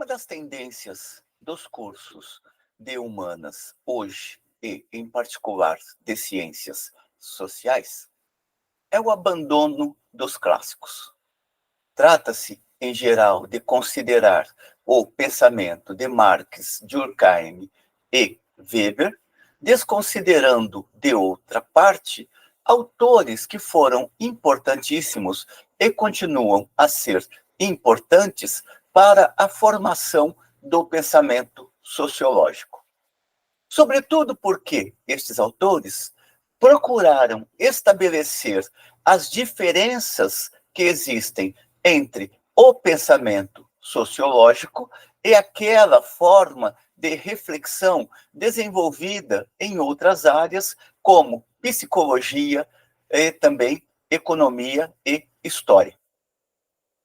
das tendências dos cursos de humanas hoje, e em particular de ciências sociais, é o abandono dos clássicos. Trata-se, em geral, de considerar o pensamento de Marx, Durkheim e Weber, desconsiderando, de outra parte, autores que foram importantíssimos e continuam a ser importantes para a formação do pensamento sociológico. Sobretudo porque estes autores procuraram estabelecer as diferenças que existem entre o pensamento sociológico e aquela forma de reflexão desenvolvida em outras áreas, como psicologia e também economia e história.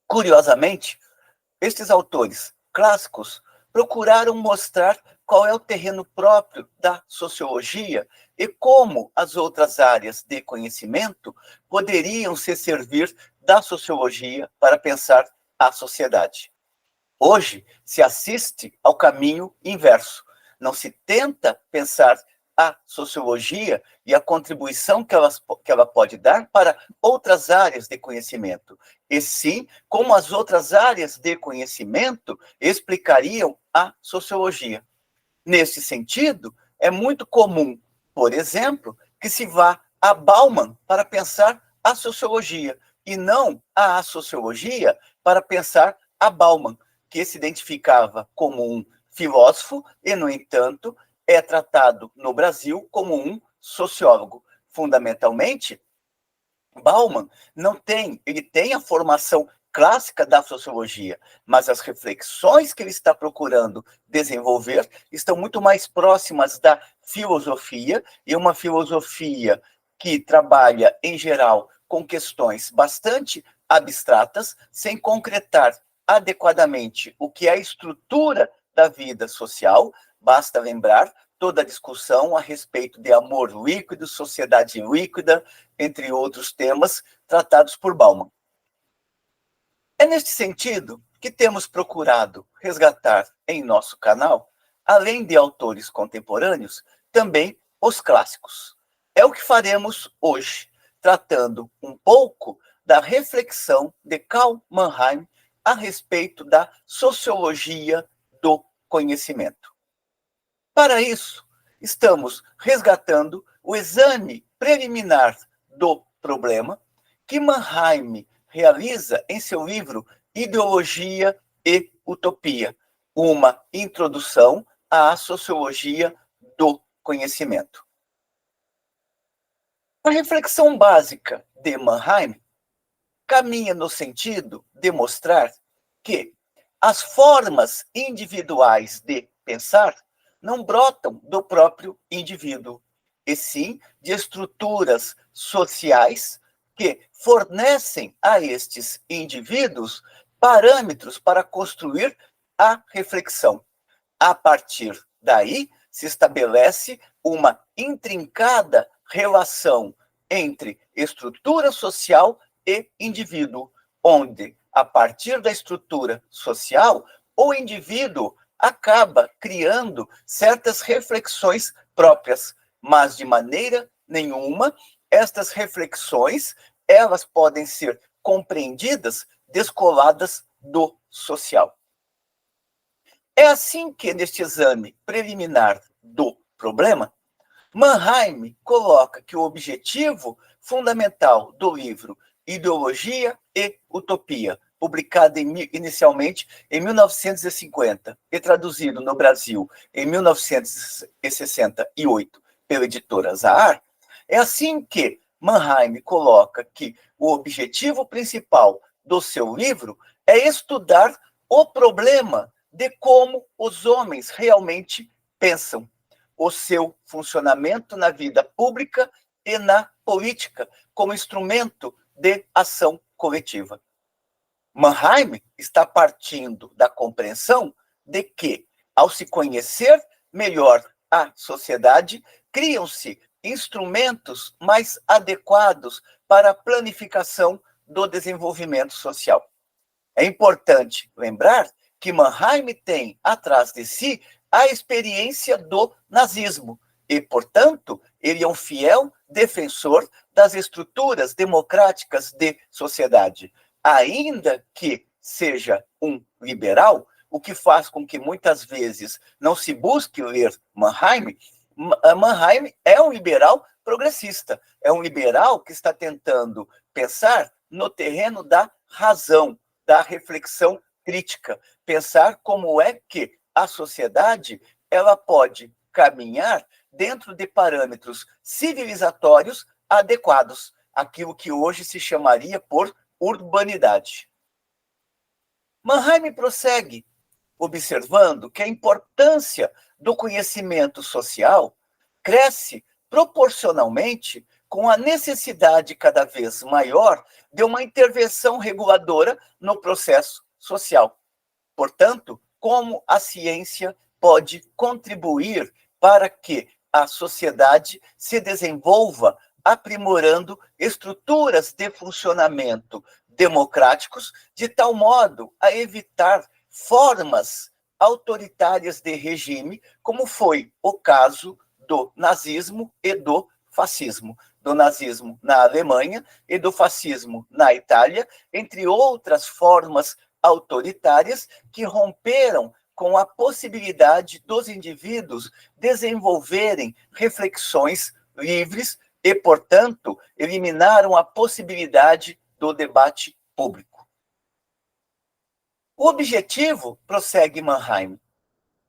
Curiosamente, estes autores clássicos procuraram mostrar qual é o terreno próprio da sociologia e como as outras áreas de conhecimento poderiam se servir da sociologia para pensar a sociedade. Hoje se assiste ao caminho inverso. Não se tenta pensar a sociologia e a contribuição que ela pode dar para outras áreas de conhecimento, e sim como as outras áreas de conhecimento explicariam a sociologia. Nesse sentido, é muito comum, por exemplo, que se vá a Bauman para pensar a sociologia, e não a sociologia para pensar a Bauman, que se identificava como um filósofo e, no entanto, é tratado no Brasil como um sociólogo. Fundamentalmente, Bauman ele tem a formação clássica da sociologia, mas as reflexões que ele está procurando desenvolver estão muito mais próximas da filosofia, e uma filosofia que trabalha, em geral, com questões bastante abstratas, sem concretar adequadamente o que é a estrutura da vida social. Basta lembrar toda a discussão a respeito de amor líquido, sociedade líquida, entre outros temas tratados por Bauman. É neste sentido que temos procurado resgatar em nosso canal, além de autores contemporâneos, também os clássicos. É o que faremos hoje, tratando um pouco da reflexão de Karl Mannheim a respeito da sociologia do conhecimento. Para isso, estamos resgatando o exame preliminar do problema que Mannheim realiza em seu livro Ideologia e Utopia, uma introdução à sociologia do conhecimento. A reflexão básica de Mannheim caminha no sentido de mostrar que as formas individuais de pensar não brotam do próprio indivíduo, e sim de estruturas sociais que fornecem a estes indivíduos parâmetros para construir a reflexão. A partir daí, se estabelece uma intrincada relação entre estrutura social e indivíduo, onde, a partir da estrutura social, o indivíduo acaba criando certas reflexões próprias, mas de maneira nenhuma estas reflexões elas podem ser compreendidas descoladas do social. É assim que, neste exame preliminar do problema, Mannheim coloca que o objetivo fundamental do livro Ideologia e Utopia, publicado inicialmente em 1950 e traduzido no Brasil em 1968 pela editora Zahar, é assim que Mannheim coloca que o objetivo principal do seu livro é estudar o problema de como os homens realmente pensam, o seu funcionamento na vida pública e na política como instrumento de ação coletiva. Mannheim está partindo da compreensão de que, ao se conhecer melhor a sociedade, criam-se instrumentos mais adequados para a planificação do desenvolvimento social. É importante lembrar que Mannheim tem atrás de si a experiência do nazismo e, portanto, ele é um fiel defensor das estruturas democráticas de sociedade. Ainda que seja um liberal, o que faz com que muitas vezes não se busque ler Mannheim, Mannheim é um liberal progressista, é um liberal que está tentando pensar no terreno da razão, da reflexão crítica, pensar como é que a sociedade ela pode caminhar dentro de parâmetros civilizatórios adequados, aquilo que hoje se chamaria por urbanidade. Mannheim prossegue observando que a importância do conhecimento social cresce proporcionalmente com a necessidade cada vez maior de uma intervenção reguladora no processo social. Portanto, como a ciência pode contribuir para que a sociedade se desenvolva aprimorando estruturas de funcionamento democráticos de tal modo a evitar formas autoritárias de regime, como foi o caso do nazismo e do fascismo. Do nazismo na Alemanha e do fascismo na Itália, entre outras formas autoritárias que romperam com a possibilidade dos indivíduos desenvolverem reflexões livres e, portanto, eliminaram a possibilidade do debate público. O objetivo, prossegue Mannheim,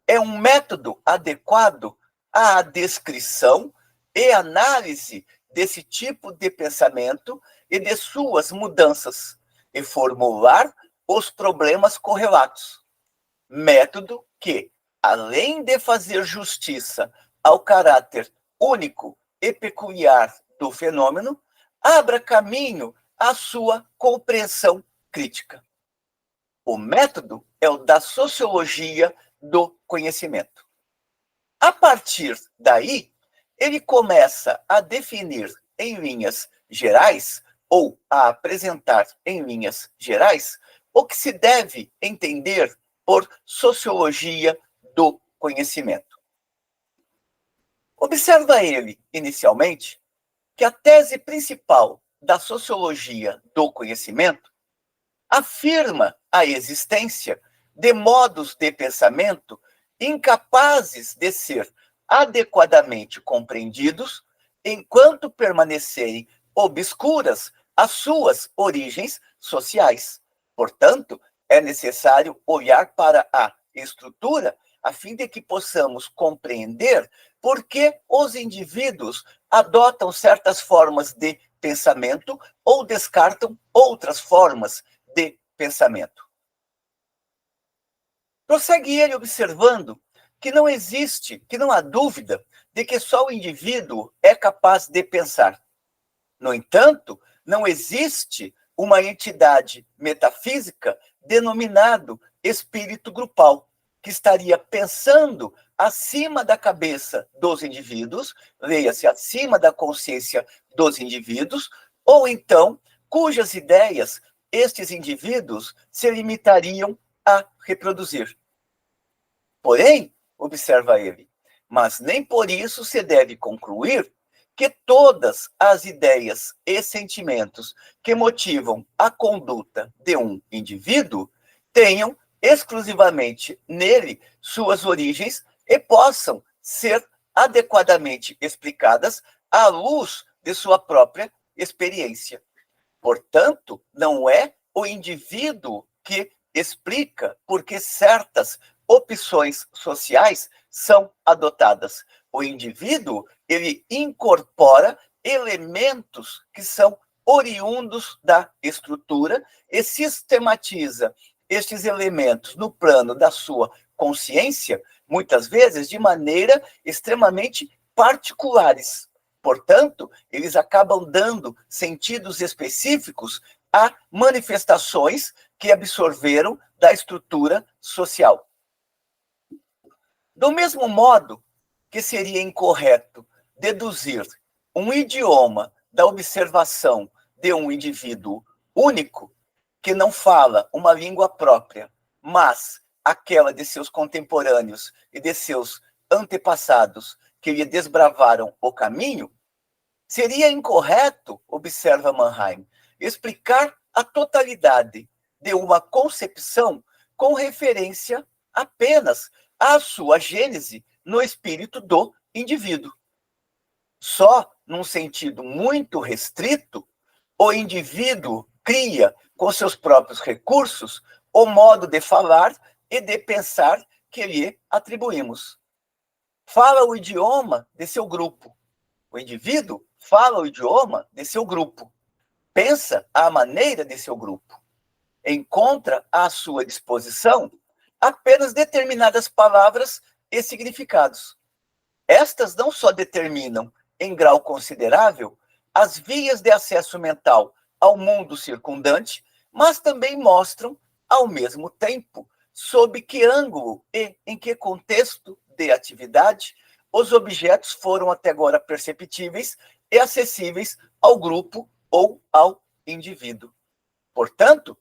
é um método adequado à descrição e análise desse tipo de pensamento e de suas mudanças, e formular os problemas correlatos. Método que, além de fazer justiça ao caráter único e peculiar do fenômeno, abra caminho à sua compreensão crítica. O método é o da sociologia do conhecimento. A partir daí, ele começa a definir em linhas gerais, ou a apresentar em linhas gerais, o que se deve entender por sociologia do conhecimento. Observa ele, inicialmente, que a tese principal da sociologia do conhecimento afirma a existência de modos de pensamento incapazes de ser adequadamente compreendidos enquanto permanecerem obscuras as suas origens sociais. Portanto, é necessário olhar para a estrutura a fim de que possamos compreender por que os indivíduos adotam certas formas de pensamento ou descartam outras formas de pensamento. Prossegue ele observando que não existe, que não há dúvida de que só o indivíduo é capaz de pensar. No entanto, não existe uma entidade metafísica denominado espírito grupal, que estaria pensando acima da cabeça dos indivíduos, leia-se acima da consciência dos indivíduos, ou então cujas ideias estes indivíduos se limitariam a reproduzir. Porém, observa ele, mas nem por isso se deve concluir que todas as ideias e sentimentos que motivam a conduta de um indivíduo tenham exclusivamente nele suas origens e possam ser adequadamente explicadas à luz de sua própria experiência. Portanto, não é o indivíduo que explica por que certas opções sociais são adotadas. O indivíduo, ele incorpora elementos que são oriundos da estrutura e sistematiza estes elementos no plano da sua consciência, muitas vezes de maneira extremamente particulares. Portanto, eles acabam dando sentidos específicos a manifestações que absorveram da estrutura social. Do mesmo modo que seria incorreto deduzir um idioma da observação de um indivíduo único, que não fala uma língua própria, mas aquela de seus contemporâneos e de seus antepassados que lhe desbravaram o caminho, seria incorreto, observa Mannheim, explicar a totalidade de uma concepção com referência apenas à sua gênese no espírito do indivíduo. Só num sentido muito restrito, o indivíduo cria, com seus próprios recursos, o modo de falar e de pensar que lhe atribuímos. Fala o idioma de seu grupo. O indivíduo fala o idioma de seu grupo. Pensa à maneira de seu grupo. Encontra à sua disposição apenas determinadas palavras e significados. Estas não só determinam, em grau considerável, as vias de acesso mental ao mundo circundante, mas também mostram, ao mesmo tempo, sob que ângulo e em que contexto de atividade os objetos foram até agora perceptíveis e acessíveis ao grupo ou ao indivíduo. Portanto,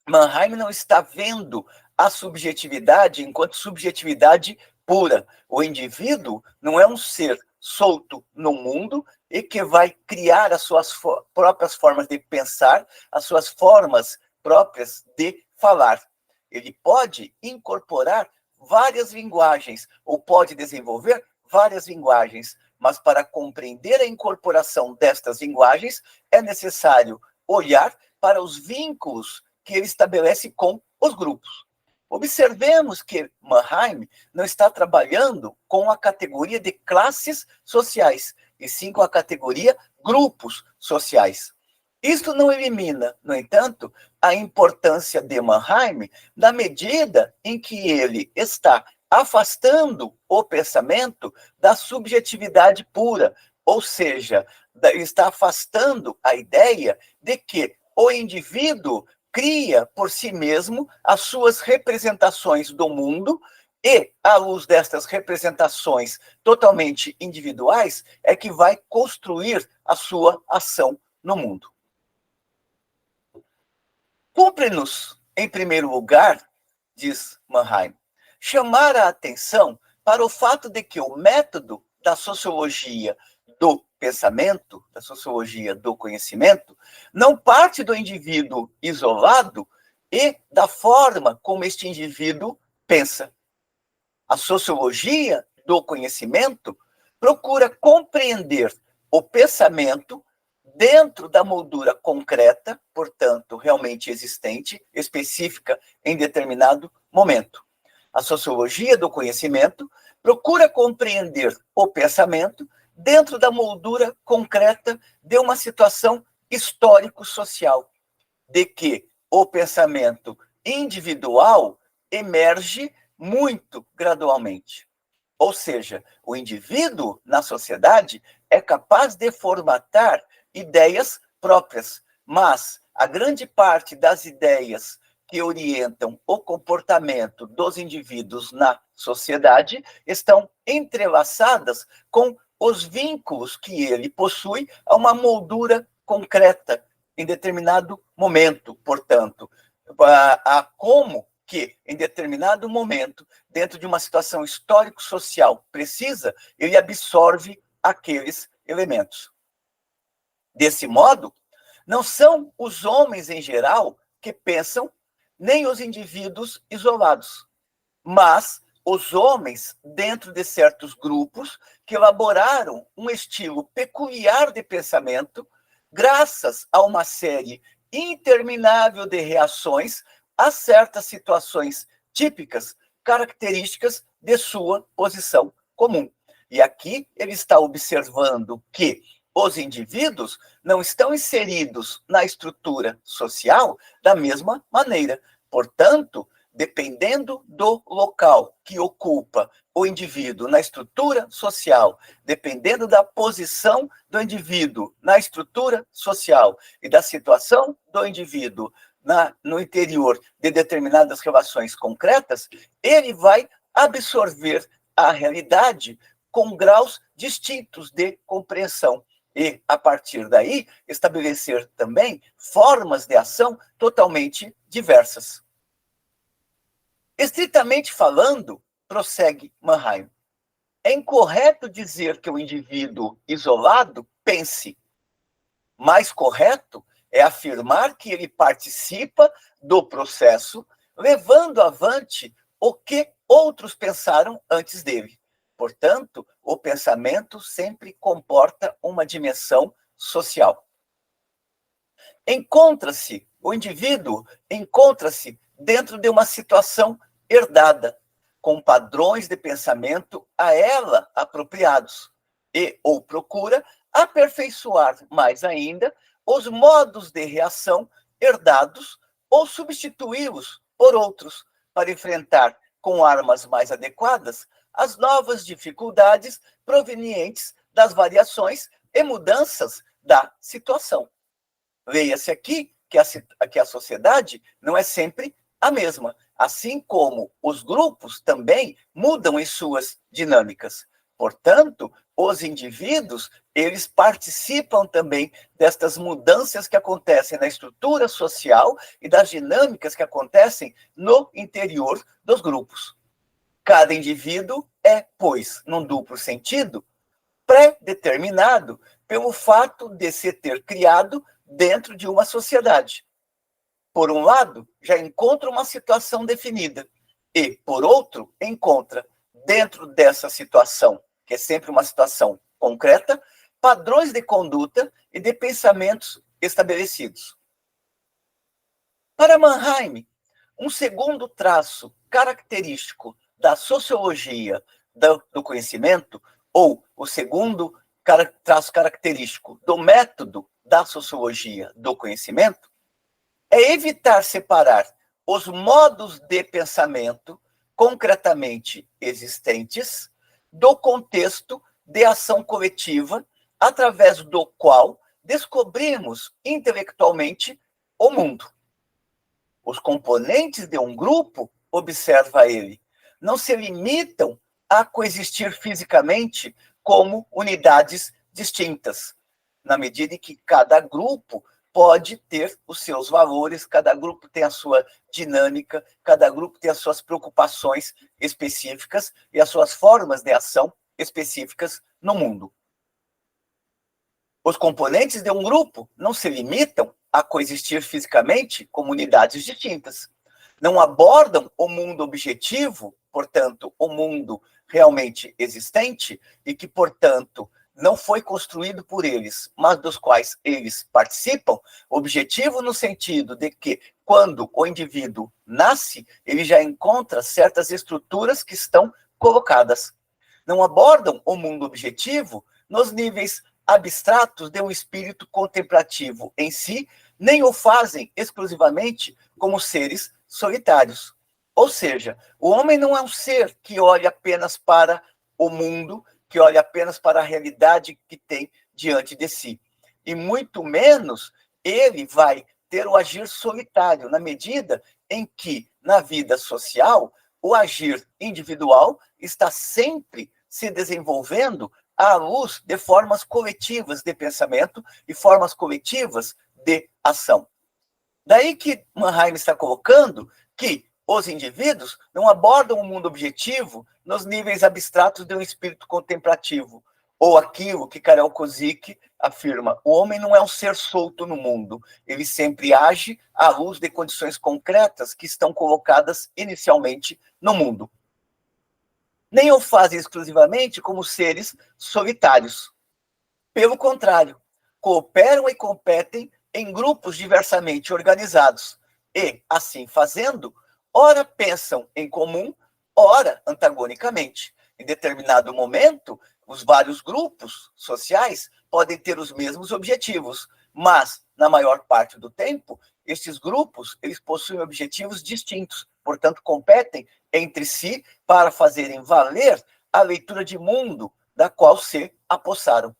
Mannheim não está vendo a subjetividade enquanto subjetividade pura. O indivíduo não é um ser solto no mundo e que vai criar as suas próprias formas de pensar, as suas formas próprias de falar. Ele pode incorporar várias linguagens, ou pode desenvolver várias linguagens, mas para compreender a incorporação destas linguagens, é necessário olhar para os vínculos que ele estabelece com os grupos. Observemos que Mannheim não está trabalhando com a categoria de classes sociais, e sim com a categoria grupos sociais. Isto não elimina, no entanto, a importância de Mannheim na medida em que ele está afastando o pensamento da subjetividade pura, ou seja, está afastando a ideia de que o indivíduo cria por si mesmo as suas representações do mundo e, à luz destas representações totalmente individuais, é que vai construir a sua ação no mundo. Cumpre-nos, em primeiro lugar, diz Mannheim, chamar a atenção para o fato de que o método da sociologia do pensamento, da sociologia do conhecimento, não parte do indivíduo isolado e da forma como este indivíduo pensa. A sociologia do conhecimento procura compreender o pensamento dentro da moldura concreta, portanto, realmente existente, específica em determinado momento. A sociologia do conhecimento procura compreender o pensamento dentro da moldura concreta de uma situação histórico-social, de que o pensamento individual emerge muito gradualmente. Ou seja, o indivíduo na sociedade é capaz de formatar ideias próprias, mas a grande parte das ideias que orientam o comportamento dos indivíduos na sociedade estão entrelaçadas com os vínculos que ele possui a uma moldura concreta em determinado momento, portanto, a como que, em determinado momento, dentro de uma situação histórico-social precisa, ele absorve aqueles elementos. Desse modo, não são os homens em geral que pensam, nem os indivíduos isolados, mas os homens dentro de certos grupos que elaboraram um estilo peculiar de pensamento, graças a uma série interminável de reações a certas situações típicas, características de sua posição comum. E aqui ele está observando que os indivíduos não estão inseridos na estrutura social da mesma maneira. Portanto, dependendo do local que ocupa o indivíduo na estrutura social, dependendo da posição do indivíduo na estrutura social e da situação do indivíduo no interior de determinadas relações concretas, ele vai absorver a realidade com graus distintos de compreensão. E, a partir daí, estabelecer também formas de ação totalmente diversas. Estritamente falando, prossegue Mannheim, é incorreto dizer que o indivíduo isolado pense. Mais correto é afirmar que ele participa do processo, levando avante o que outros pensaram antes dele. Portanto, o pensamento sempre comporta uma dimensão social. O indivíduo encontra-se dentro de uma situação herdada, com padrões de pensamento a ela apropriados, e ou procura aperfeiçoar mais ainda os modos de reação herdados ou substituí-los por outros, para enfrentar com armas mais adequadas as novas dificuldades provenientes das variações e mudanças da situação. Leia-se aqui que a sociedade não é sempre a mesma, assim como os grupos também mudam em suas dinâmicas. Portanto, os indivíduos, eles participam também destas mudanças que acontecem na estrutura social e das dinâmicas que acontecem no interior dos grupos. Cada indivíduo é, pois, num duplo sentido, pré-determinado pelo fato de se ter criado dentro de uma sociedade. Por um lado, já encontra uma situação definida e, por outro, encontra, dentro dessa situação, que é sempre uma situação concreta, padrões de conduta e de pensamentos estabelecidos. Para Mannheim, um segundo traço característico da sociologia do conhecimento, ou o segundo traço característico do método da sociologia do conhecimento, é evitar separar os modos de pensamento concretamente existentes do contexto de ação coletiva, através do qual descobrimos intelectualmente o mundo. Os componentes de um grupo, observa ele, não se limitam a coexistir fisicamente como unidades distintas, na medida em que cada grupo pode ter os seus valores, cada grupo tem a sua dinâmica, cada grupo tem as suas preocupações específicas e as suas formas de ação específicas no mundo. Os componentes de um grupo não se limitam a coexistir fisicamente como unidades distintas. Não abordam o mundo objetivo, portanto, o mundo realmente existente, e que, portanto, não foi construído por eles, mas dos quais eles participam, objetivo no sentido de que, quando o indivíduo nasce, ele já encontra certas estruturas que estão colocadas. Não abordam o mundo objetivo nos níveis abstratos de um espírito contemplativo em si, nem o fazem exclusivamente como seres solitários. Ou seja, o homem não é um ser que olha apenas para o mundo, que olha apenas para a realidade que tem diante de si. E muito menos ele vai ter o agir solitário, na medida em que, na vida social, o agir individual está sempre se desenvolvendo à luz de formas coletivas de pensamento e formas coletivas de ação. Daí que Mannheim está colocando que os indivíduos não abordam o mundo objetivo nos níveis abstratos de um espírito contemplativo, ou aquilo que Karel Kozik afirma: o homem não é um ser solto no mundo, ele sempre age à luz de condições concretas que estão colocadas inicialmente no mundo. Nem o fazem exclusivamente como seres solitários. Pelo contrário, cooperam e competem em grupos diversamente organizados e, assim fazendo, ora pensam em comum, ora antagonicamente. Em determinado momento, os vários grupos sociais podem ter os mesmos objetivos, mas, na maior parte do tempo, estes grupos eles possuem objetivos distintos, portanto, competem entre si para fazerem valer a leitura de mundo da qual se apossaram.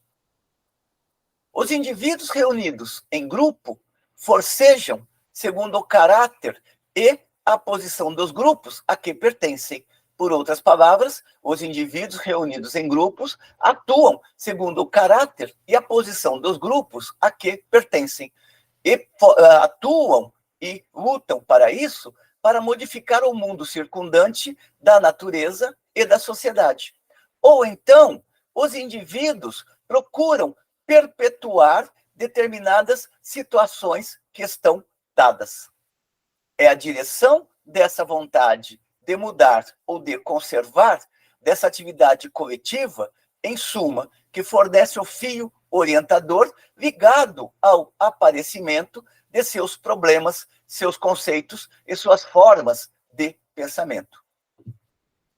Os indivíduos reunidos em grupo forcejam segundo o caráter e a posição dos grupos a que pertencem. Por outras palavras, os indivíduos reunidos em grupos atuam segundo o caráter e a posição dos grupos a que pertencem. E atuam e lutam para isso, para modificar o mundo circundante da natureza e da sociedade. Ou então, os indivíduos procuram perpetuar determinadas situações que estão dadas. É a direção dessa vontade de mudar ou de conservar, dessa atividade coletiva, em suma, que fornece o fio orientador ligado ao aparecimento de seus problemas, seus conceitos e suas formas de pensamento.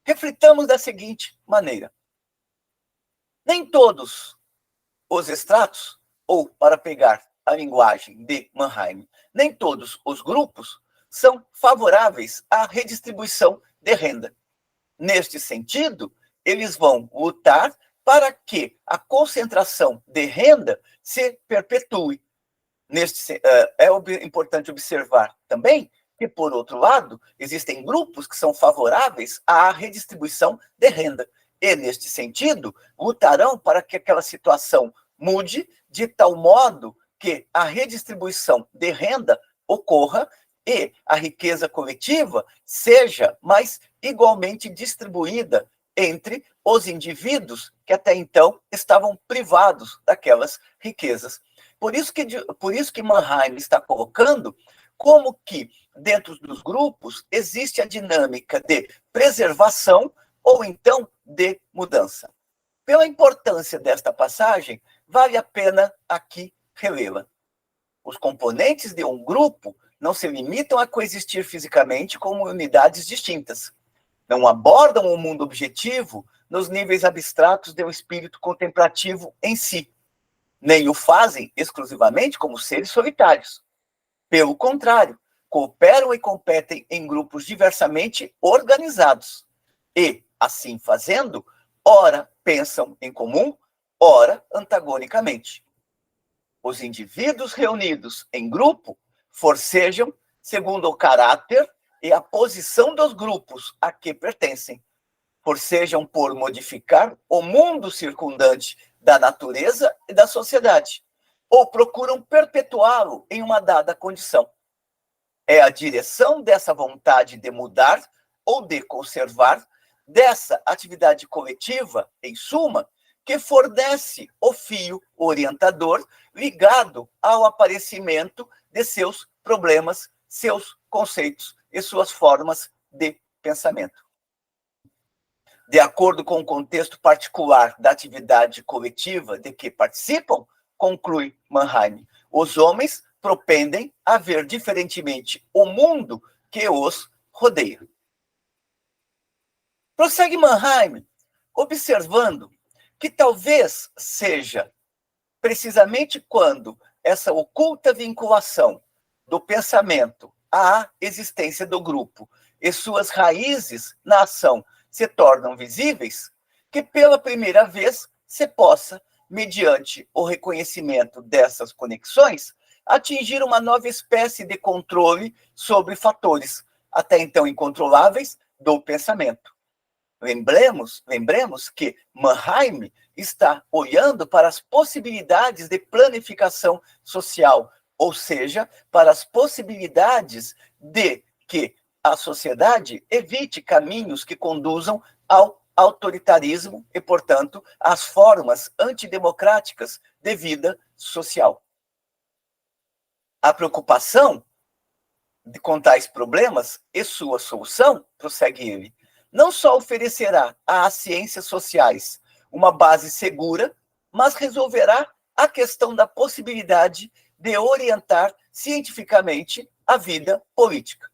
Reflitamos da seguinte maneira: nem todos os extratos, ou, para pegar a linguagem de Mannheim, nem todos os grupos são favoráveis à redistribuição de renda. Neste sentido, eles vão lutar para que a concentração de renda se perpetue. É importante observar também que, por outro lado, existem grupos que são favoráveis à redistribuição de renda. E, neste sentido, lutarão para que aquela situação mude de tal modo que a redistribuição de renda ocorra e a riqueza coletiva seja mais igualmente distribuída entre os indivíduos que até então estavam privados daquelas riquezas. Por isso que Mannheim está colocando como que dentro dos grupos existe a dinâmica de preservação ou então de mudança. Pela importância desta passagem, vale a pena aqui relê-la. Os componentes de um grupo não se limitam a coexistir fisicamente como unidades distintas. Não abordam o mundo objetivo nos níveis abstratos de um espírito contemplativo em si, nem o fazem exclusivamente como seres solitários. Pelo contrário, cooperam e competem em grupos diversamente organizados. E, assim fazendo, ora pensam em comum, ora antagonicamente. Os indivíduos reunidos em grupo forcejam segundo o caráter e a posição dos grupos a que pertencem. Forcejam por modificar o mundo circundante da natureza e da sociedade, ou procuram perpetuá-lo em uma dada condição. É a direção dessa vontade de mudar ou de conservar, dessa atividade coletiva, em suma, que fornece o fio orientador ligado ao aparecimento de seus problemas, seus conceitos e suas formas de pensamento. De acordo com o contexto particular da atividade coletiva de que participam, conclui Mannheim, os homens propendem a ver diferentemente o mundo que os rodeia. Prossegue Mannheim, observando que talvez seja precisamente quando essa oculta vinculação do pensamento à existência do grupo e suas raízes na ação se tornam visíveis, que pela primeira vez se possa, mediante o reconhecimento dessas conexões, atingir uma nova espécie de controle sobre fatores até então incontroláveis do pensamento. Lembremos que Mannheim está olhando para as possibilidades de planificação social, ou seja, para as possibilidades de que a sociedade evite caminhos que conduzam ao autoritarismo e, portanto, às formas antidemocráticas de vida social. A preocupação com tais problemas e sua solução, prossegue ele, não só oferecerá às ciências sociais uma base segura, mas resolverá a questão da possibilidade de orientar cientificamente a vida política.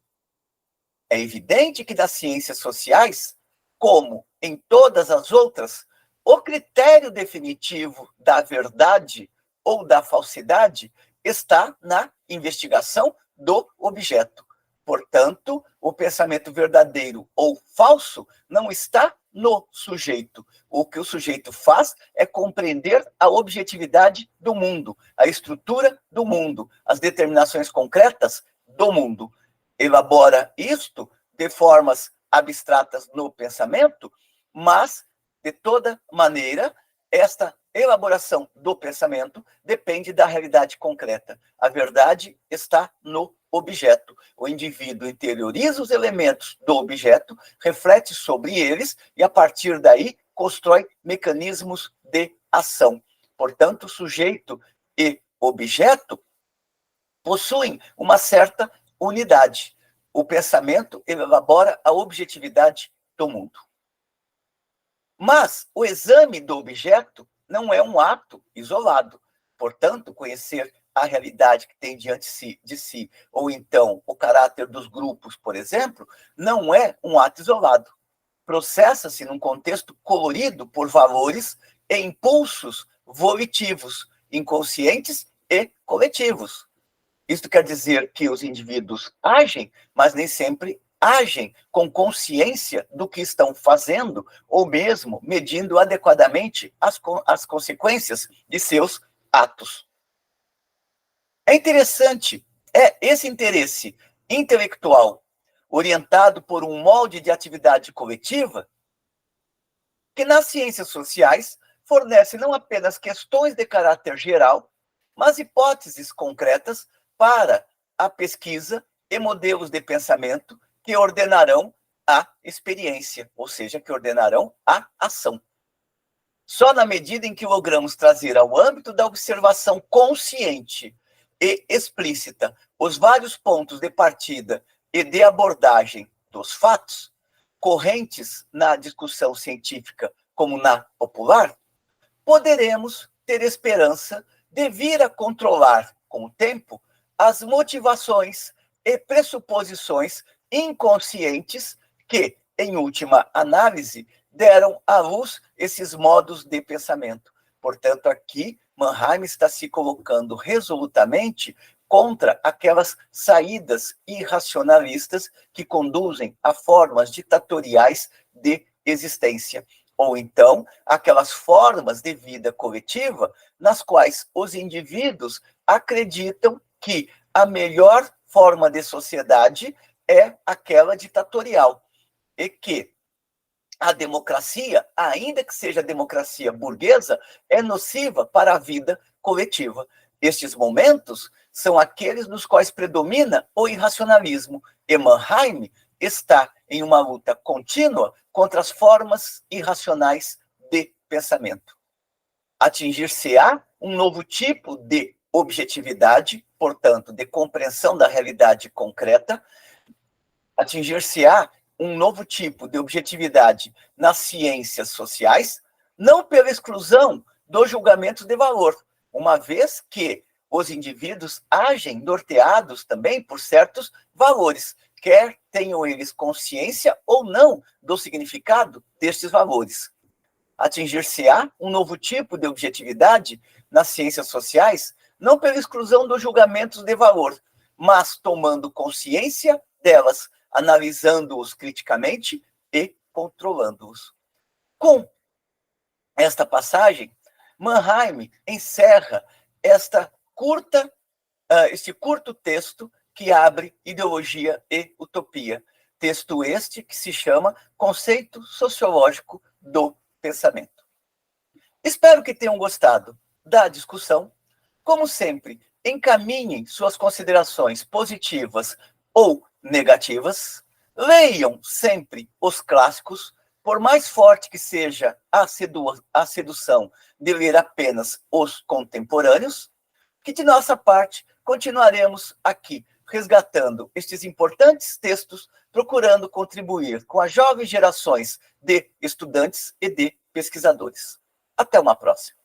É evidente que das ciências sociais, como em todas as outras, o critério definitivo da verdade ou da falsidade está na investigação do objeto. Portanto, o pensamento verdadeiro ou falso não está no sujeito. O que o sujeito faz é compreender a objetividade do mundo, a estrutura do mundo, as determinações concretas do mundo. Elabora isto de formas abstratas no pensamento, mas, de toda maneira, esta elaboração do pensamento depende da realidade concreta. A verdade está no objeto. O indivíduo interioriza os elementos do objeto, reflete sobre eles e, a partir daí, constrói mecanismos de ação. Portanto, sujeito e objeto possuem uma certa unidade. O pensamento elabora a objetividade do mundo. Mas o exame do objeto não é um ato isolado. Portanto, conhecer a realidade que tem diante de si, ou então o caráter dos grupos, por exemplo, não é um ato isolado. Processa-se num contexto colorido por valores e impulsos volitivos, inconscientes e coletivos. Isto quer dizer que os indivíduos agem, mas nem sempre agem com consciência do que estão fazendo, ou mesmo medindo adequadamente as consequências de seus atos. É interessante, esse interesse intelectual orientado por um molde de atividade coletiva, que nas ciências sociais fornece não apenas questões de caráter geral, mas hipóteses concretas para a pesquisa e modelos de pensamento que ordenarão a experiência, ou seja, que ordenarão a ação. Só na medida em que logramos trazer ao âmbito da observação consciente e explícita os vários pontos de partida e de abordagem dos fatos, correntes na discussão científica como na popular, poderemos ter esperança de vir a controlar, com o tempo, as motivações e pressuposições inconscientes que, em última análise, deram à luz esses modos de pensamento. Portanto, aqui, Mannheim está se colocando resolutamente contra aquelas saídas irracionalistas que conduzem a formas ditatoriais de existência, ou então aquelas formas de vida coletiva nas quais os indivíduos acreditam que a melhor forma de sociedade é aquela ditatorial, e que a democracia, ainda que seja a democracia burguesa, é nociva para a vida coletiva. Estes momentos são aqueles nos quais predomina o irracionalismo, e Mannheim está em uma luta contínua contra as formas irracionais de pensamento. Atingir-se-á um novo tipo de objetividade, portanto, de compreensão da realidade concreta, atingir-se-á um novo tipo de objetividade nas ciências sociais, não pela exclusão dos julgamentos de valor, uma vez que os indivíduos agem norteados também por certos valores, quer tenham eles consciência ou não do significado destes valores. Atingir-se-á um novo tipo de objetividade nas ciências sociais, não pela exclusão dos julgamentos de valor, mas tomando consciência delas, analisando-os criticamente e controlando-os. Com esta passagem, Mannheim encerra este curto texto que abre Ideologia e Utopia. Texto este que se chama Conceito Sociológico do Pensamento. Espero que tenham gostado da discussão. Como sempre, encaminhem suas considerações positivas ou negativas. Leiam sempre os clássicos, por mais forte que seja a sedução de ler apenas os contemporâneos, que de nossa parte continuaremos aqui resgatando estes importantes textos, procurando contribuir com as jovens gerações de estudantes e de pesquisadores. Até uma próxima.